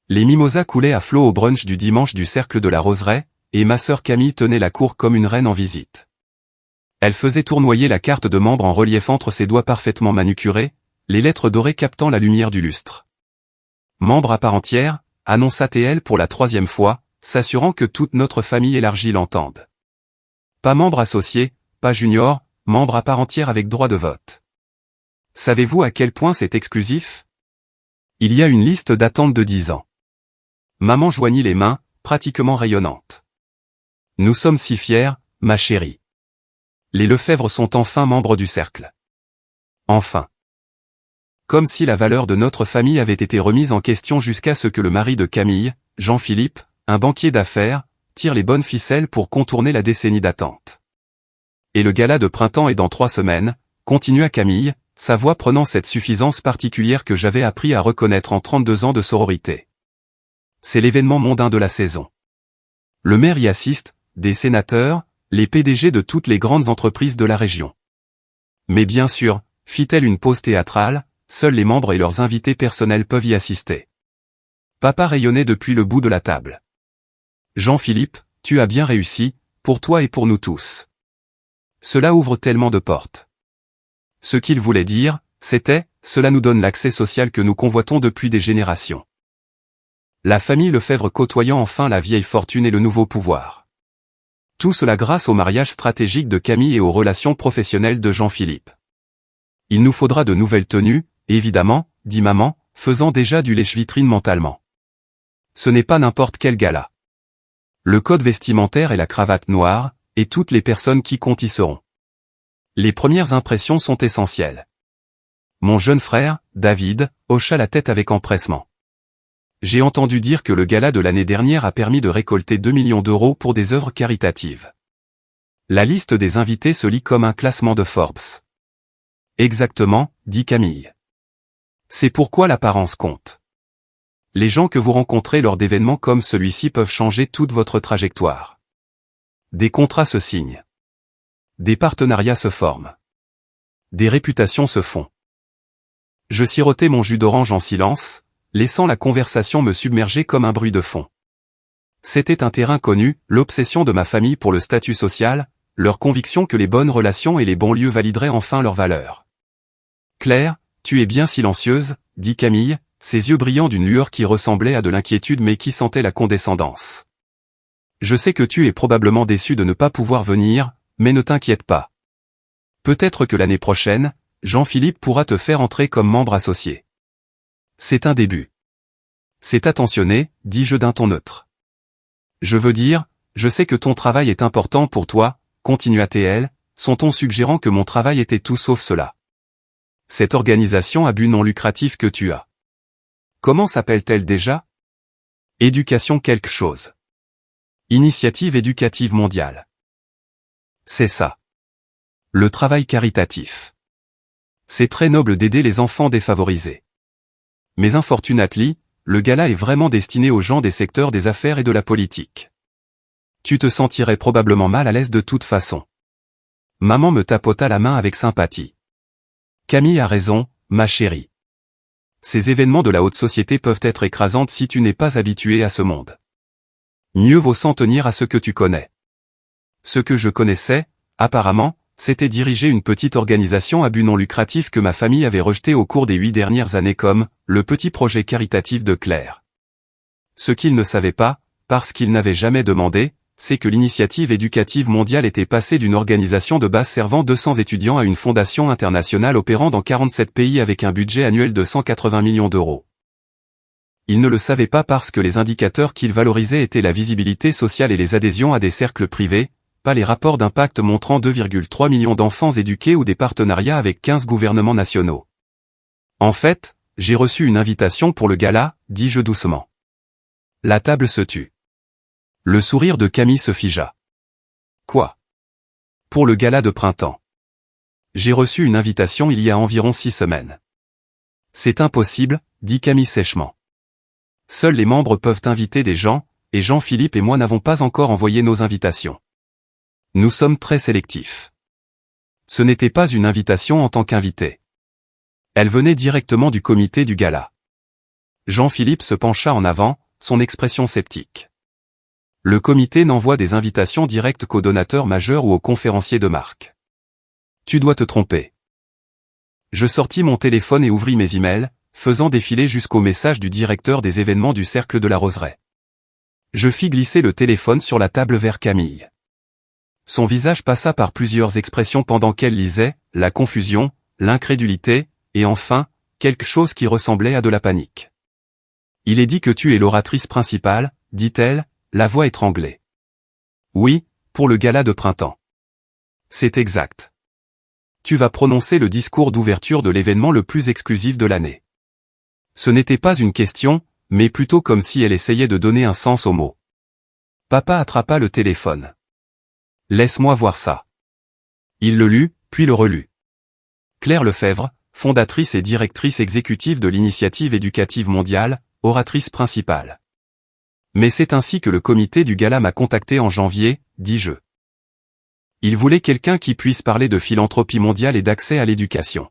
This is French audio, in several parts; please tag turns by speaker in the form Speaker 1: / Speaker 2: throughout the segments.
Speaker 1: Les mimosas coulaient à flot au brunch du dimanche du Cercle de la Roseraie, et ma sœur Camille tenait la cour comme une reine en visite. Elle faisait tournoyer la carte de membre en relief entre ses doigts parfaitement manucurés, les lettres dorées captant la lumière du lustre. Membre à part entière, annonça-t-elle pour la 3e fois, s'assurant que toute notre famille élargie l'entende. Pas membre associé, pas junior, membre à part entière avec droit de vote. Savez-vous à quel point c'est exclusif? Il y a une liste d'attente de 10 ans. Maman joignit les mains, pratiquement rayonnante. Nous sommes si fiers, ma chérie. Les Lefebvre sont enfin membres du cercle. Enfin. Comme si la valeur de notre famille avait été remise en question jusqu'à ce que le mari de Camille, Jean-Philippe, un banquier d'affaires, tire les bonnes ficelles pour contourner la décennie d'attente. Et le gala de printemps est dans 3 semaines, continua Camille, sa voix prenant cette suffisance particulière que j'avais appris à reconnaître en 32 ans de sororité. C'est l'événement mondain de la saison. Le maire y assiste, des sénateurs, les PDG de toutes les grandes entreprises de la région. Mais bien sûr, fit-elle une pause théâtrale, seuls les membres et leurs invités personnels peuvent y assister. Papa rayonnait depuis le bout de la table. Jean-Philippe, tu as bien réussi, pour toi et pour nous tous. Cela ouvre tellement de portes. Ce qu'il voulait dire, c'était, cela nous donne l'accès social que nous convoitons depuis des générations. La famille Lefebvre côtoyant enfin la vieille fortune et le nouveau pouvoir. Tout cela grâce au mariage stratégique de Camille et aux relations professionnelles de Jean-Philippe. Il nous faudra de nouvelles tenues, évidemment, dit maman, faisant déjà du lèche-vitrine mentalement. Ce n'est pas n'importe quel gala. Le code vestimentaire et la cravate noire, et toutes les personnes qui comptent y seront. Les premières impressions sont essentielles. Mon jeune frère, David, hocha la tête avec empressement. J'ai entendu dire que le gala de l'année dernière a permis de récolter 2 millions d'euros pour des œuvres caritatives. La liste des invités se lit comme un classement de Forbes. Exactement, dit Camille. C'est pourquoi l'apparence compte. Les gens que vous rencontrez lors d'événements comme celui-ci peuvent changer toute votre trajectoire. Des contrats se signent. Des partenariats se forment. Des réputations se font. Je sirotais mon jus d'orange en silence, laissant la conversation me submerger comme un bruit de fond. C'était un terrain connu, l'obsession de ma famille pour le statut social, leur conviction que les bonnes relations et les bons lieux valideraient enfin leur valeur. Claire, tu es bien silencieuse, dit Camille, ses yeux brillants d'une lueur qui ressemblait à de l'inquiétude mais qui sentait la condescendance. Je sais que tu es probablement déçue de ne pas pouvoir venir, mais ne t'inquiète pas. Peut-être que l'année prochaine, Jean-Philippe pourra te faire entrer comme membre associé. C'est un début. C'est attentionné, dis-je d'un ton neutre. Je veux dire, je sais que ton travail est important pour toi, continua-t-elle, son ton suggérant que mon travail était tout sauf cela. Cette organisation à but non lucratif que tu as. Comment s'appelle-t-elle déjà? Éducation quelque chose. Initiative éducative mondiale. C'est ça. Le travail caritatif. C'est très noble d'aider les enfants défavorisés. Mais unfortunately, le gala est vraiment destiné aux gens des secteurs des affaires et de la politique. Tu te sentirais probablement mal à l'aise de toute façon. Maman me tapota la main avec sympathie. Camille a raison, ma chérie. Ces événements de la haute société peuvent être écrasantes si tu n'es pas habitué à ce monde. Mieux vaut s'en tenir à ce que tu connais. Ce que je connaissais, apparemment, c'était diriger une petite organisation à but non lucratif que ma famille avait rejetée au cours des 8 dernières années comme le petit projet caritatif de Claire. Ce qu'il ne savait pas, parce qu'il n'avait jamais demandé, c'est que l'initiative éducative mondiale était passée d'une organisation de base servant 200 étudiants à une fondation internationale opérant dans 47 pays avec un budget annuel de 180 millions d'euros. Il ne le savait pas parce que les indicateurs qu'il valorisait étaient la visibilité sociale et les adhésions à des cercles privés, pas les rapports d'impact montrant 2,3 millions d'enfants éduqués ou des partenariats avec 15 gouvernements nationaux. En fait, j'ai reçu une invitation pour le gala, dis-je doucement. La table se tut. Le sourire de Camille se figea. Quoi? Pour le gala de printemps. J'ai reçu une invitation il y a environ 6 semaines. C'est impossible, dit Camille sèchement. Seuls les membres peuvent inviter des gens, et Jean-Philippe et moi n'avons pas encore envoyé nos invitations. Nous sommes très sélectifs. Ce n'était pas une invitation en tant qu'invité. Elle venait directement du comité du gala. Jean-Philippe se pencha en avant, son expression sceptique. Le comité n'envoie des invitations directes qu'aux donateurs majeurs ou aux conférenciers de marque. Tu dois te tromper. Je sortis mon téléphone et ouvris mes emails, faisant défiler jusqu'au message du directeur des événements du Cercle de la Roseraie. Je fis glisser le téléphone sur la table vers Camille. Son visage passa par plusieurs expressions pendant qu'elle lisait, la confusion, l'incrédulité, et enfin, quelque chose qui ressemblait à de la panique. Il est dit que tu es l'oratrice principale, dit-elle, la voix étranglée. Oui, pour le gala de printemps. C'est exact. Tu vas prononcer le discours d'ouverture de l'événement le plus exclusif de l'année. Ce n'était pas une question, mais plutôt comme si elle essayait de donner un sens au mot. Papa attrapa le téléphone. Laisse-moi voir ça. Il le lut, puis le relut. Claire Lefebvre, fondatrice et directrice exécutive de l'Initiative éducative mondiale, oratrice principale. Mais c'est ainsi que le comité du gala m'a contacté en janvier, dis-je. Il voulait quelqu'un qui puisse parler de philanthropie mondiale et d'accès à l'éducation.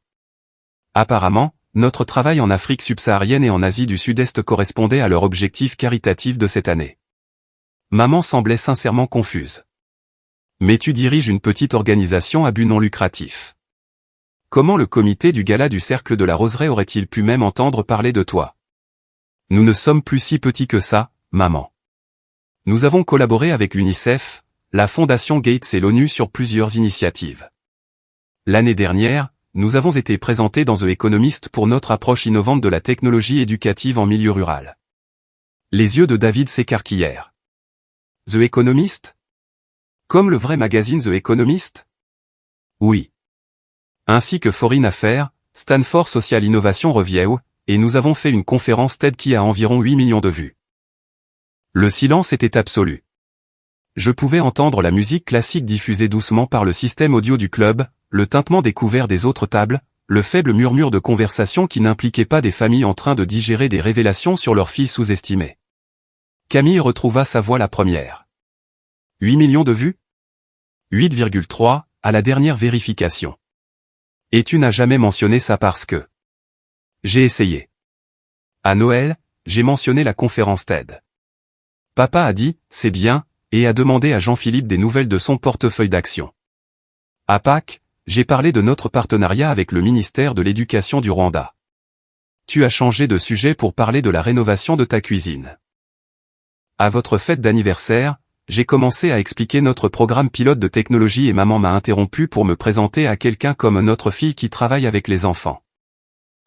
Speaker 1: Apparemment, notre travail en Afrique subsaharienne et en Asie du Sud-Est correspondait à leur objectif caritatif de cette année. Maman semblait sincèrement confuse. Mais tu diriges une petite organisation à but non lucratif. Comment le comité du gala du Cercle de la Roseraie aurait-il pu même entendre parler de toi? Nous ne sommes plus si petits que ça, maman. Nous avons collaboré avec l'UNICEF, la Fondation Gates et l'ONU sur plusieurs initiatives. L'année dernière, nous avons été présentés dans The Economist pour notre approche innovante de la technologie éducative en milieu rural. Les yeux de David s'écarquillèrent. The Economist? Comme le vrai magazine The Economist? Oui. Ainsi que Foreign Affairs, Stanford Social Innovation Review, et nous avons fait une conférence TED qui a environ 8 millions de vues. Le silence était absolu. Je pouvais entendre la musique classique diffusée doucement par le système audio du club, le tintement des couverts des autres tables, le faible murmure de conversation qui n'impliquait pas des familles en train de digérer des révélations sur leurs filles sous-estimées. Camille retrouva sa voix la première. 8 millions de vues? 8,3, à la dernière vérification. Et tu n'as jamais mentionné ça parce que... J'ai essayé. À Noël, j'ai mentionné la conférence TED. Papa a dit, c'est bien, et a demandé à Jean-Philippe des nouvelles de son portefeuille d'action. À Pâques, j'ai parlé de notre partenariat avec le ministère de l'Éducation du Rwanda. Tu as changé de sujet pour parler de la rénovation de ta cuisine. À votre fête d'anniversaire, j'ai commencé à expliquer notre programme pilote de technologie et maman m'a interrompu pour me présenter à quelqu'un comme notre fille qui travaille avec les enfants.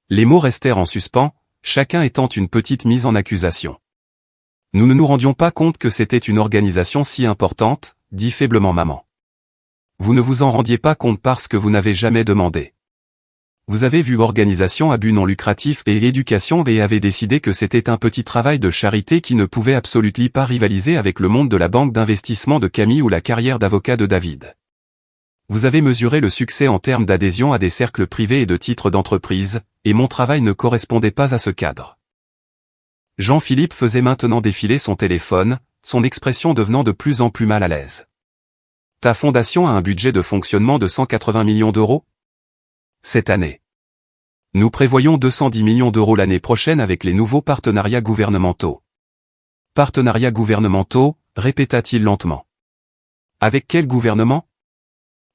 Speaker 1: Les mots restèrent en suspens, chacun étant une petite mise en accusation. Nous ne nous rendions pas compte que c'était une organisation si importante, dit faiblement maman. Vous ne vous en rendiez pas compte parce que vous n'avez jamais demandé. Vous avez vu organisation à but non lucratif et éducation et avez décidé que c'était un petit travail de charité qui ne pouvait absolument pas rivaliser avec le monde de la banque d'investissement de Camille ou la carrière d'avocat de David. Vous avez mesuré le succès en termes d'adhésion à des cercles privés et de titres d'entreprise, et mon travail ne correspondait pas à ce cadre. Jean-Philippe faisait maintenant défiler son téléphone, son expression devenant de plus en plus mal à l'aise. Ta fondation a un budget de fonctionnement de 180 millions d'euros? Cette année. Nous prévoyons 210 millions d'euros l'année prochaine avec les nouveaux partenariats gouvernementaux. Partenariats gouvernementaux, répéta-t-il lentement. Avec quel gouvernement?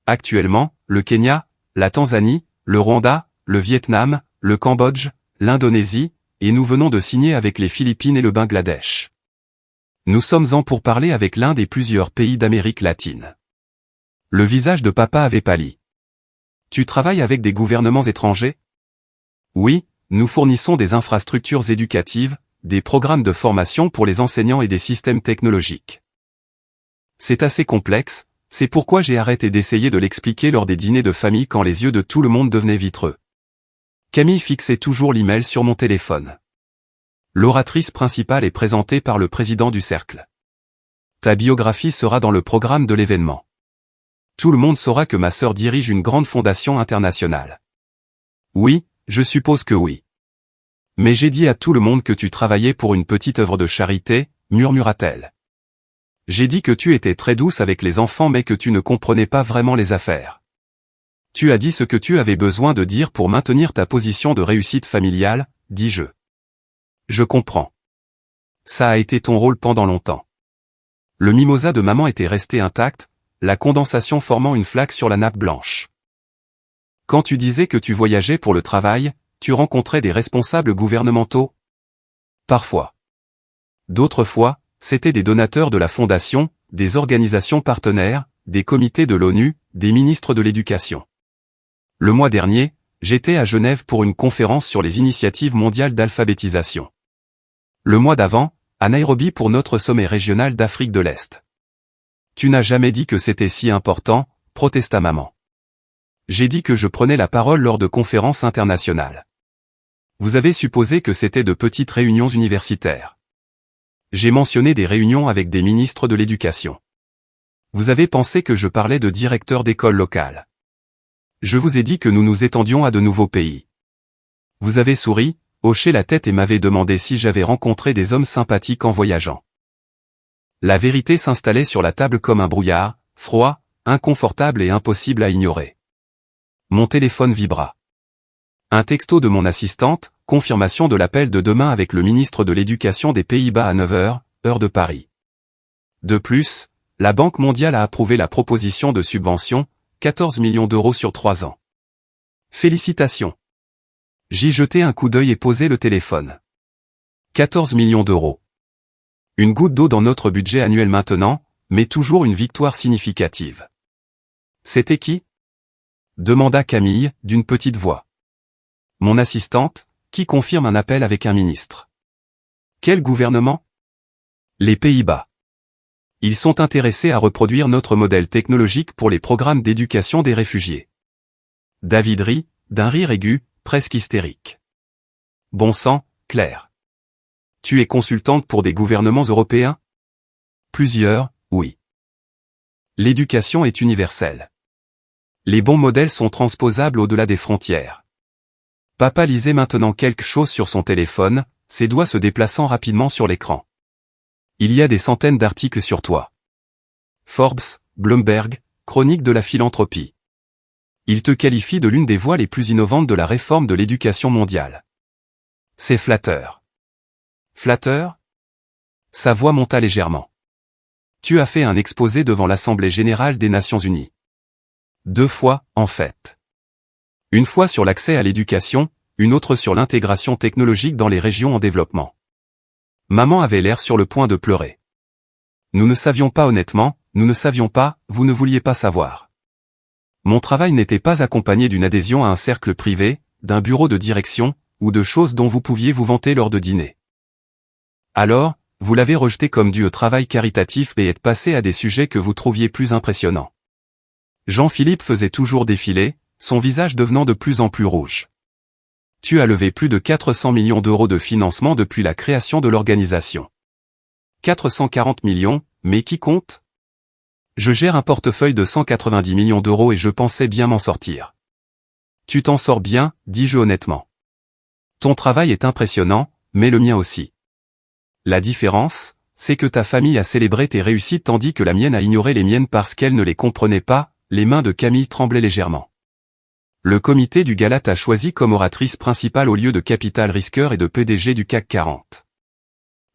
Speaker 1: Actuellement, le Kenya, la Tanzanie, le Rwanda, le Vietnam, le Cambodge, l'Indonésie, et nous venons de signer avec les Philippines et le Bangladesh. Nous sommes en pourparlers avec l'Inde et plusieurs pays d'Amérique latine. Le visage de papa avait pâli. Tu travailles avec des gouvernements étrangers? Oui, nous fournissons des infrastructures éducatives, des programmes de formation pour les enseignants et des systèmes technologiques. C'est assez complexe, c'est pourquoi j'ai arrêté d'essayer de l'expliquer lors des dîners de famille quand les yeux de tout le monde devenaient vitreux. Camille fixait toujours l'email sur mon téléphone. L'oratrice principale est présentée par le président du cercle. Ta biographie sera dans le programme de l'événement. Tout le monde saura que ma sœur dirige une grande fondation internationale. Oui, je suppose que oui. Mais j'ai dit à tout le monde que tu travaillais pour une petite œuvre de charité, murmura-t-elle. J'ai dit que tu étais très douce avec les enfants mais que tu ne comprenais pas vraiment les affaires. Tu as dit ce que tu avais besoin de dire pour maintenir ta position de réussite familiale, dis-je. Je comprends. Ça a été ton rôle pendant longtemps. Le mimosa de maman était resté intact, la condensation formant une flaque sur la nappe blanche. Quand tu disais que tu voyageais pour le travail, tu rencontrais des responsables gouvernementaux? Parfois. D'autres fois, c'étaient des donateurs de la fondation, des organisations partenaires, des comités de l'ONU, des ministres de l'Éducation. Le mois dernier, j'étais à Genève pour une conférence sur les initiatives mondiales d'alphabétisation. Le mois d'avant, à Nairobi pour notre sommet régional d'Afrique de l'Est. Tu n'as jamais dit que c'était si important, protesta maman. J'ai dit que je prenais la parole lors de conférences internationales. Vous avez supposé que c'était de petites réunions universitaires. J'ai mentionné des réunions avec des ministres de l'Éducation. Vous avez pensé que je parlais de directeurs d'écoles locales. Je vous ai dit que nous nous étendions à de nouveaux pays. Vous avez souri, hoché la tête et m'avez demandé si j'avais rencontré des hommes sympathiques en voyageant. La vérité s'installait sur la table comme un brouillard, froid, inconfortable et impossible à ignorer. Mon téléphone vibra. Un texto de mon assistante, confirmation de l'appel de demain avec le ministre de l'Éducation des Pays-Bas à 9 h, heure de Paris. De plus, la Banque mondiale a approuvé la proposition de subvention, 14 millions d'euros sur 3 ans. Félicitations. J'y jetai un coup d'œil et posai le téléphone. 14 millions d'euros. Une goutte d'eau dans notre budget annuel maintenant, mais toujours une victoire significative. C'était qui? Demanda Camille, d'une petite voix. Mon assistante, qui confirme un appel avec un ministre. Quel gouvernement? Les Pays-Bas. Ils sont intéressés à reproduire notre modèle technologique pour les programmes d'éducation des réfugiés. David rit, d'un rire aigu, presque hystérique. Bon sang, Claire. Tu es consultante pour des gouvernements européens? Plusieurs, oui. L'éducation est universelle. Les bons modèles sont transposables au-delà des frontières. Papa lisait maintenant quelque chose sur son téléphone, ses doigts se déplaçant rapidement sur l'écran. Il y a des centaines d'articles sur toi. Forbes, Bloomberg, Chronique de la philanthropie. Il te qualifie de l'une des voix les plus innovantes de la réforme de l'éducation mondiale. C'est flatteur. Flatteur? Sa voix monta légèrement. Tu as fait un exposé devant l'Assemblée générale des Nations unies. 2 fois, en fait. Une fois sur l'accès à l'éducation, une autre sur l'intégration technologique dans les régions en développement. Maman avait l'air sur le point de pleurer. Nous ne savions pas honnêtement, nous ne savions pas, vous ne vouliez pas savoir. Mon travail n'était pas accompagné d'une adhésion à un cercle privé, d'un bureau de direction, ou de choses dont vous pouviez vous vanter lors de dîners. Alors, vous l'avez rejeté comme dû au travail caritatif et êtes passé à des sujets que vous trouviez plus impressionnants. Jean-Philippe faisait toujours défiler, son visage devenant de plus en plus rouge. Tu as levé plus de 400 millions d'euros de financement depuis la création de l'organisation. 440 millions, mais qui compte? Je gère un portefeuille de 190 millions d'euros et je pensais bien m'en sortir. Tu t'en sors bien, dis-je honnêtement. Ton travail est impressionnant, mais le mien aussi. La différence, c'est que ta famille a célébré tes réussites tandis que la mienne a ignoré les miennes parce qu'elle ne les comprenait pas, les mains de Camille tremblaient légèrement. Le comité du gala t'a choisi comme oratrice principale au lieu de capital risqueur et de PDG du CAC 40.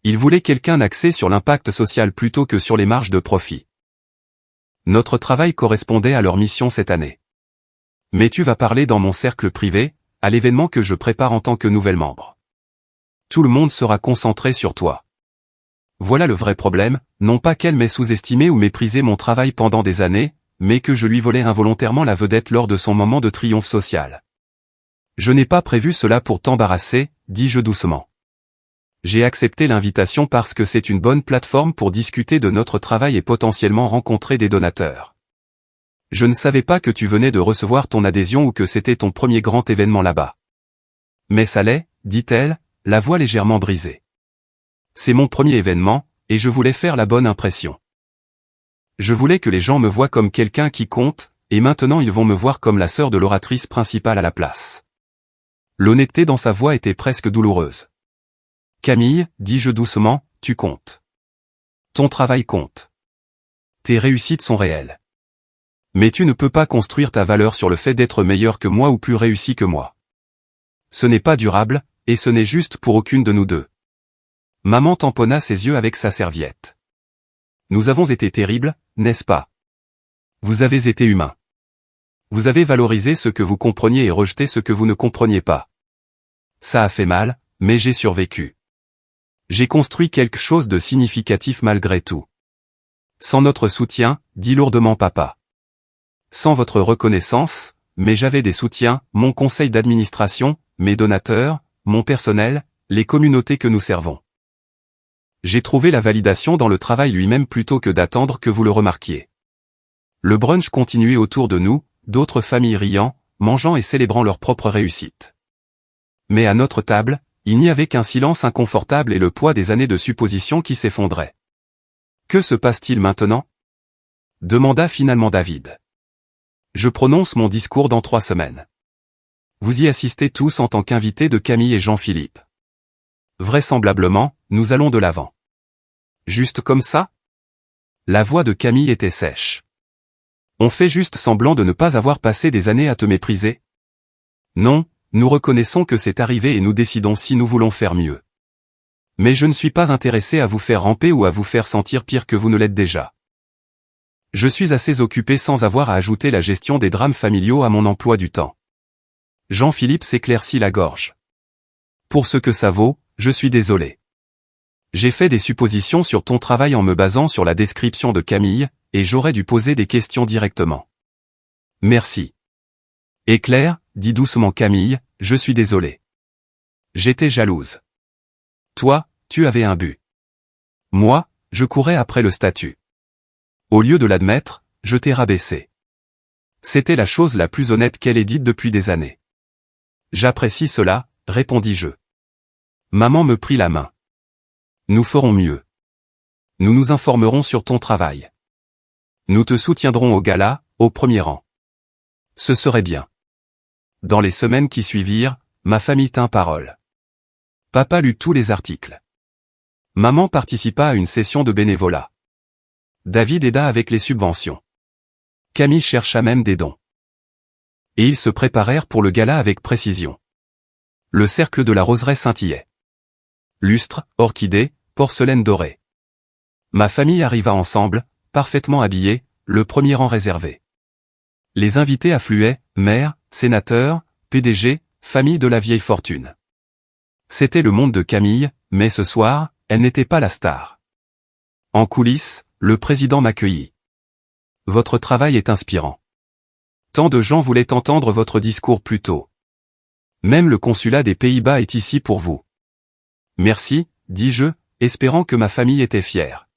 Speaker 1: Il voulait quelqu'un axé sur l'impact social plutôt que sur les marges de profit. Notre travail correspondait à leur mission cette année. Mais tu vas parler dans mon cercle privé, à l'événement que je prépare en tant que nouvel membre. Tout le monde sera concentré sur toi. Voilà le vrai problème, non pas qu'elle m'ait sous-estimé ou méprisé mon travail pendant des années, mais que je lui volais involontairement la vedette lors de son moment de triomphe social. Je n'ai pas prévu cela pour t'embarrasser, dis-je doucement. J'ai accepté l'invitation parce que c'est une bonne plateforme pour discuter de notre travail et potentiellement rencontrer des donateurs. Je ne savais pas que tu venais de recevoir ton adhésion ou que c'était ton premier grand événement là-bas. Mais ça l'est, dit-elle, la voix légèrement brisée. C'est mon premier événement, et je voulais faire la bonne impression. Je voulais que les gens me voient comme quelqu'un qui compte, et maintenant ils vont me voir comme la sœur de l'oratrice principale à la place. L'honnêteté dans sa voix était presque douloureuse. Camille, dis-je doucement, tu comptes. Ton travail compte. Tes réussites sont réelles. Mais tu ne peux pas construire ta valeur sur le fait d'être meilleur que moi ou plus réussi que moi. Ce n'est pas durable, et ce n'est juste pour aucune de nous deux. Maman tamponna ses yeux avec sa serviette. Nous avons été terribles, n'est-ce pas? Vous avez été humain. Vous avez valorisé ce que vous compreniez et rejeté ce que vous ne compreniez pas. Ça a fait mal, mais j'ai survécu. J'ai construit quelque chose de significatif malgré tout. Sans notre soutien, dit lourdement papa. Sans votre reconnaissance, mais j'avais des soutiens, mon conseil d'administration, mes donateurs, mon personnel, les communautés que nous servons. J'ai trouvé la validation dans le travail lui-même plutôt que d'attendre que vous le remarquiez. Le brunch continuait autour de nous, d'autres familles riant, mangeant et célébrant leur propre réussite. Mais à notre table, il n'y avait qu'un silence inconfortable et le poids des années de suppositions qui s'effondraient. Que se passe-t-il maintenant? Demanda finalement David. Je prononce mon discours dans 3 semaines. Vous y assistez tous en tant qu'invités de Camille et Jean-Philippe. Vraisemblablement, nous allons de l'avant. Juste comme ça? La voix de Camille était sèche. On fait juste semblant de ne pas avoir passé des années à te mépriser? Non, nous reconnaissons que c'est arrivé et nous décidons si nous voulons faire mieux. Mais je ne suis pas intéressé à vous faire ramper ou à vous faire sentir pire que vous ne l'êtes déjà. Je suis assez occupé sans avoir à ajouter la gestion des drames familiaux à mon emploi du temps. Jean-Philippe s'éclaircit la gorge. Pour ce que ça vaut, je suis désolé. J'ai fait des suppositions sur ton travail en me basant sur la description de Camille, et j'aurais dû poser des questions directement. Merci. Et Claire, dit doucement Camille, je suis désolé. J'étais jalouse. Toi, tu avais un but. Moi, je courais après le statut. Au lieu de l'admettre, je t'ai rabaissé. C'était la chose la plus honnête qu'elle ait dite depuis des années. J'apprécie cela, répondis-je. Maman me prit la main. Nous ferons mieux. Nous nous informerons sur ton travail. Nous te soutiendrons au gala, au premier rang. Ce serait bien. Dans les semaines qui suivirent, ma famille tint parole. Papa lut tous les articles. Maman participa à une session de bénévolat. David aida avec les subventions. Camille chercha même des dons. Et ils se préparèrent pour le gala avec précision. Le cercle de la roseraie scintillait. Lustres, orchidées, porcelaine dorée. Ma famille arriva ensemble, parfaitement habillée, le premier rang réservé. Les invités affluaient, maires, sénateurs, PDG, famille de la vieille fortune. C'était le monde de Camille, mais ce soir, elle n'était pas la star. En coulisses, le président m'accueillit. Votre travail est inspirant. Tant de gens voulaient entendre votre discours plus tôt. Même le consulat des Pays-Bas est ici pour vous. Merci, dis-je, espérant que ma famille était fière.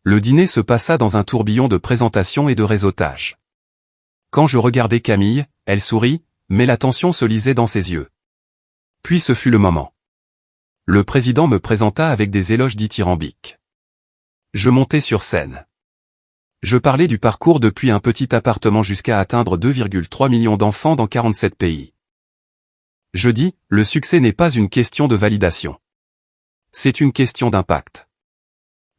Speaker 1: Le dîner se passa dans un tourbillon de présentations et de réseautage. Quand je regardais Camille, elle sourit, mais la tension se lisait dans ses yeux. Puis ce fut le moment. Le président me présenta avec des éloges dithyrambiques. Je montai sur scène. Je parlais du parcours depuis un petit appartement jusqu'à atteindre 2,3 millions d'enfants dans 47 pays. Je dis, le succès n'est pas une question de validation. C'est une question d'impact.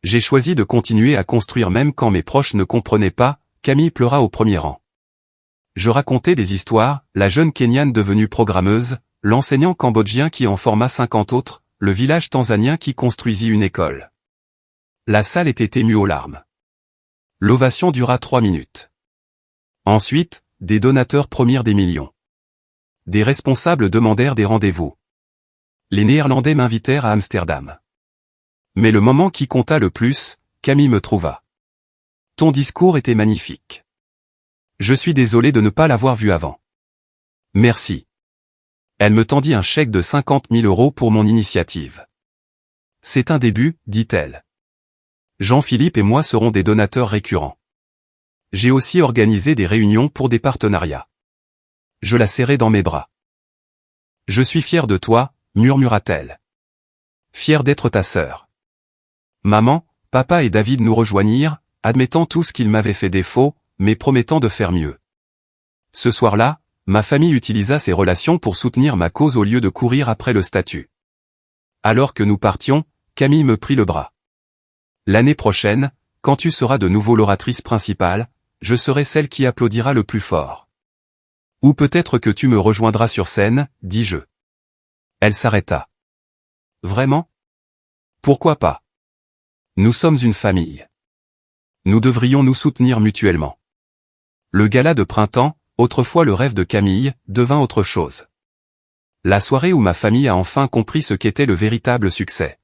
Speaker 1: J'ai choisi de continuer à construire même quand mes proches ne comprenaient pas, Camille pleura au premier rang. Je racontais des histoires, la jeune Kenyane devenue programmeuse, l'enseignant cambodgien qui en forma 50 autres, le village tanzanien qui construisit une école. La salle était émue aux larmes. L'ovation dura 3 minutes. Ensuite, des donateurs promirent des millions. Des responsables demandèrent des rendez-vous. Les Néerlandais m'invitèrent à Amsterdam. Mais le moment qui compta le plus, Camille me trouva. Ton discours était magnifique. Je suis désolé de ne pas l'avoir vu avant. Merci. Elle me tendit un chèque de 50 000 € pour mon initiative. C'est un début, dit-elle. Jean-Philippe et moi serons des donateurs récurrents. J'ai aussi organisé des réunions pour des partenariats. Je la serrai dans mes bras. Je suis fier de toi, murmura-t-elle. Fier d'être ta sœur. Maman, papa et David nous rejoignirent, admettant tous qu'ils m'avaient fait défaut, mais promettant de faire mieux. Ce soir-là, ma famille utilisa ses relations pour soutenir ma cause au lieu de courir après le statut. Alors que nous partions, Camille me prit le bras. L'année prochaine, quand tu seras de nouveau l'oratrice principale, je serai celle qui applaudira le plus fort. Ou peut-être que tu me rejoindras sur scène, dis-je. Elle s'arrêta. Vraiment? Pourquoi pas? Nous sommes une famille. Nous devrions nous soutenir mutuellement. Le gala de printemps, autrefois le rêve de Camille, devint autre chose. La soirée où ma famille a enfin compris ce qu'était le véritable succès.